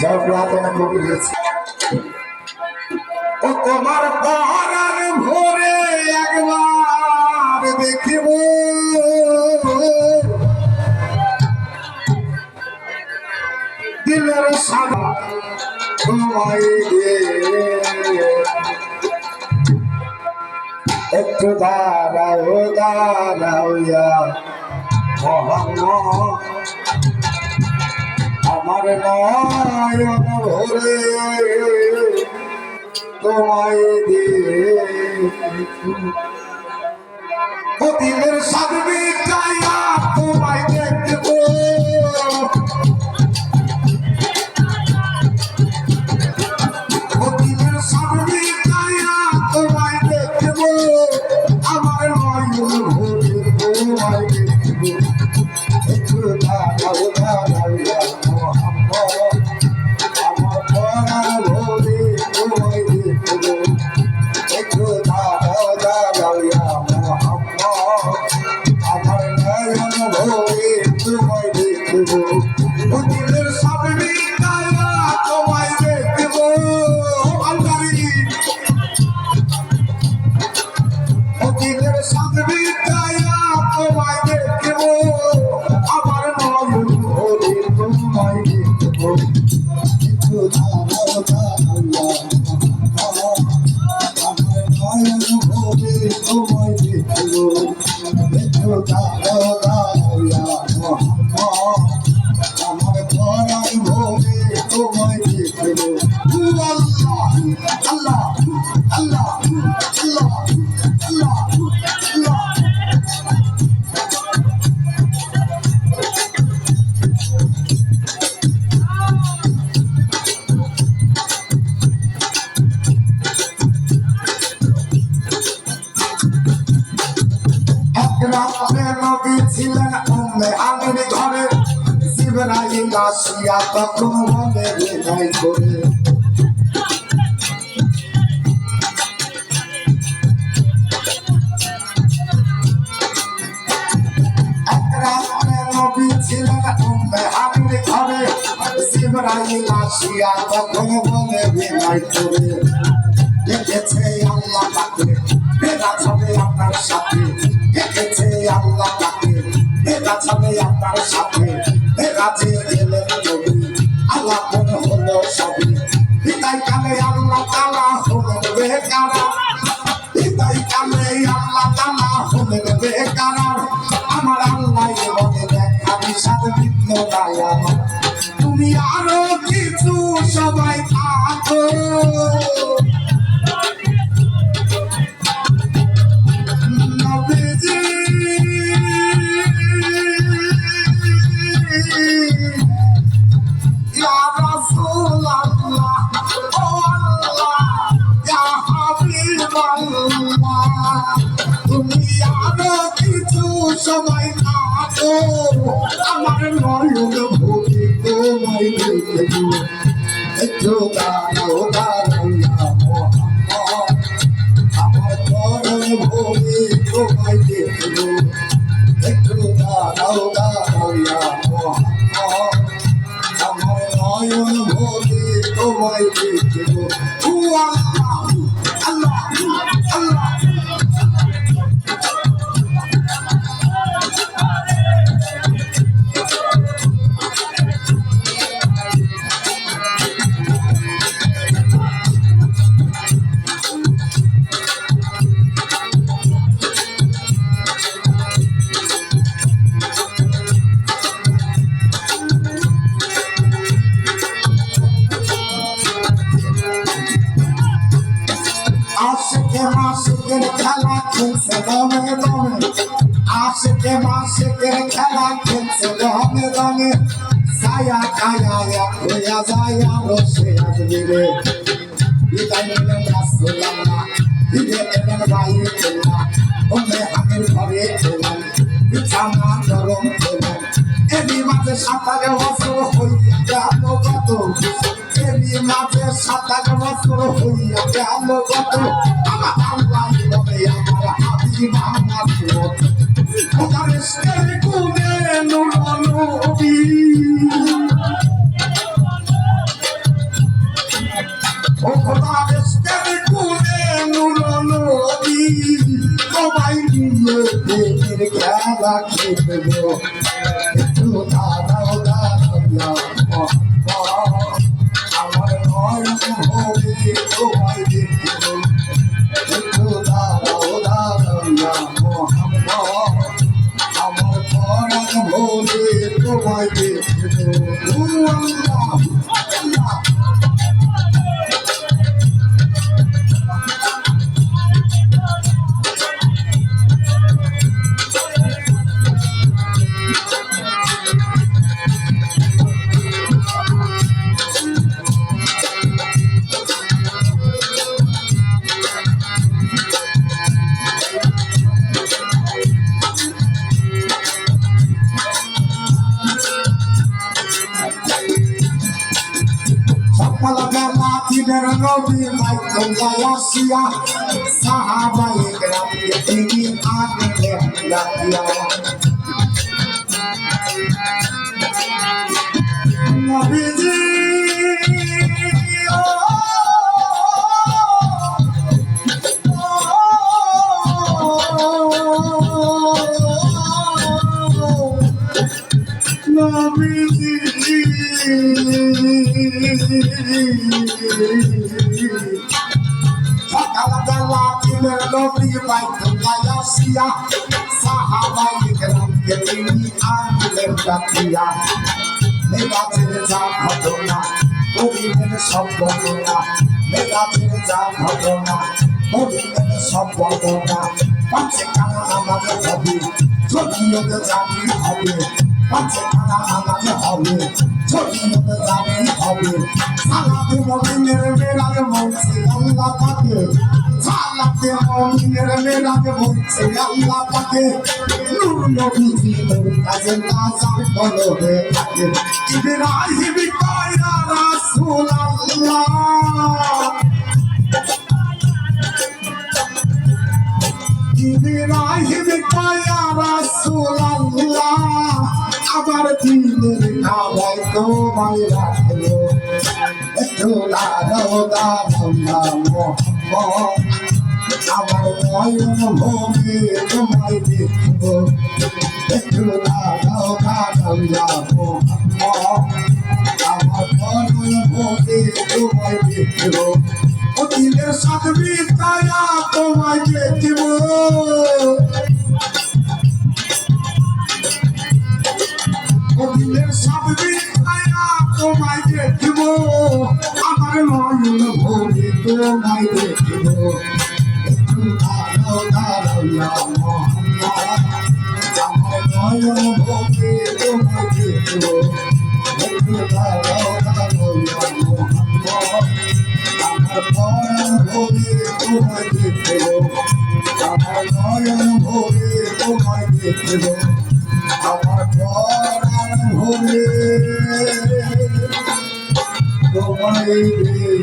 ও তোমার পরাণ ভোরে একবার দেখিব দিলের সাদা তোমায় একটু দাঁড়াও দাঁড়াইয়া মোহাম্মদ আমার নয়ন ভরে তোমায় দিয়ে দিলের সাদবি চাইয়া তোমায় দেখবো দিলের সাদবি চাইয়া তোমায় দেখবো আমার নয়ন ভরে তোমায় দেখবো একটু দাঁড়াও দাঁড়াইয়া মোহাম্মদ আমার পরাণ ভরে তোমায় দেখবো একটু দাঁড়াও দাঁড়াইয়া মোহাম্মদ আমার নয়ন ভরে তোমায় দেখবো দিলের সামনে দাঁড়া তোমায় দেখবো দিলের সামনে দাঁড়া তোমায় দেখবো আমার নয়ন ভরে তোমায় দেখবো একটু দাঁড়াও দাঁড়াইয়া আমার নয়ন ভরে তোমায় দেখবো একটু দাঁড়াও দাঁড়াইয়া মোহাম্মদ আমার পরাণ ভরে তোমায় দেখবো আল্লাহ আল্লাহ আল্লাহ আল্লাহ আল্লাহ রাত্রে নবী ছিলেন উম্মে আমির ঘরে জিবরাইল আসিয়া তখন বলে বিদায় করে রাত্রে নবী ছিলেন উম্মে আমির ঘরে জিবরাইল আসিয়া তখন বলে বিদায় করে দেখেছে আল্লাহ তাকে বেরাত হবে আপনার সাথে দেখেছে আল্লাহ তাকে বেরাত হবে আপনার সাথে বেরাতে গেলেন নবী আল্লাহ কোন হলো সবই বিদায় কালে আল্লাহ তাআলা হলেন বেকারা বিদায় কালে আল্লাহ তাআলা হলেন বেকারা আমার আল্লাহ বলে দেখা বিষাদ বিঘ্ন নাই আমার তুমি আরো কিছু সবাই থাকো তুমি আরো কিছু সময় থাকো আমার নয়ন ভরে তোমায় দেখবো একটু দাঁড়াও দাঁড়াইয়া মোহাম্মদ আমার পরাণ ভরে তোমায় দেখবো একটু দাঁড়াও দাঁড়াইয়া মোহাম্মদ আমার নয়ন ভরে তোমায় দেখবো আল্লাহ আল্লাহ আশিকে মাশিকের খেলা খেলছে দমে দমে আশিকে মাশিকের খেলা খেলছে দমে দমে ছায়া ছায়া এক হইয়া যায় বসে আসবি রে বিদায় নিলেন রাসূলুল্লাহ ফিরে এলেন বাইতুল্লাহ ওমে আমির ঘরে এলেন বিছানা গরম এলেন এরই মাঝে 27 বছর হইয়া গেল কত এরই মাঝে 27 বছর হইয়া গেল কত আমার আল্লাহ বলে আমার হাবিব আমার ওদের ইশকের গুণে নূর নবী রাখি দেব একটু দাঁড়াও দাঁড়াও আমার নয়ন ভরে তোমায় দেখিব একটু দাঁড়াও দাঁড়াও মোহাম্মদ আমার পরাণ ভরে তোমায় দেখিব আল্লাহ আল্লাহ সকল বেলা দিনের নবী বাইতুল্লাহ আসিয়া সাহাবায়ে কেরামকে তিনি আনলেন ডাকিয়া নবীজি নবীজি সকালবেলা দিনের নবী বাইতুল্লাহ আসিয়া সাহাবায়ে কেরামকে তিনি আনলেন ডাকিয়া মেরাজের যা ঘটনা করিলেন সব বর্ণনা মেরাজের যা ঘটনা করিলেন সব বর্ণনা পাঁচে কানা নামাজে হবে ছবিতে জানি হবে পাঁচে কানা নামাজে হবে ছবিতে জানি হবে সালাতে মুমিনের মেরাজ বলছে আল্লাহ পাকে সালাতে মুমিনের মেরাজ বলছে আল্লাহ পাকে নূর নবীজি নূর কাজে নাজার বলো হে থাকে ইব্রাহিম কয়া রাসূলুল্লাহ ইব্রাহিম কয়া রাসূলুল্লাহ আমার দিলের কাবায় তোমায় রাখলো একটু লাগাও দাও মোহাম্মদ আমার নয়ন ভরে তোমায় দেখব একটু লাগাও মোহাম্মদ আমার নয়ন ভরে তোমায় দেখব ও দিলের সাথে কায়া তোমায় দেখব দিলের সাথে কায়া তোমায় দেখব আমার নয়ন ভরে তোমায় দেখব একটু দাঁড়াও মোহাম্মদ আমার নয়ন ভরে তোমায় দেখব একটু দাঁড়াও মোহাম্মদ আমার নয়ন ভরে তোমায় দেখব আমার নয়ন ভরে তোমায় দেখব আমার পরাণ ভরে তোমায় দেখব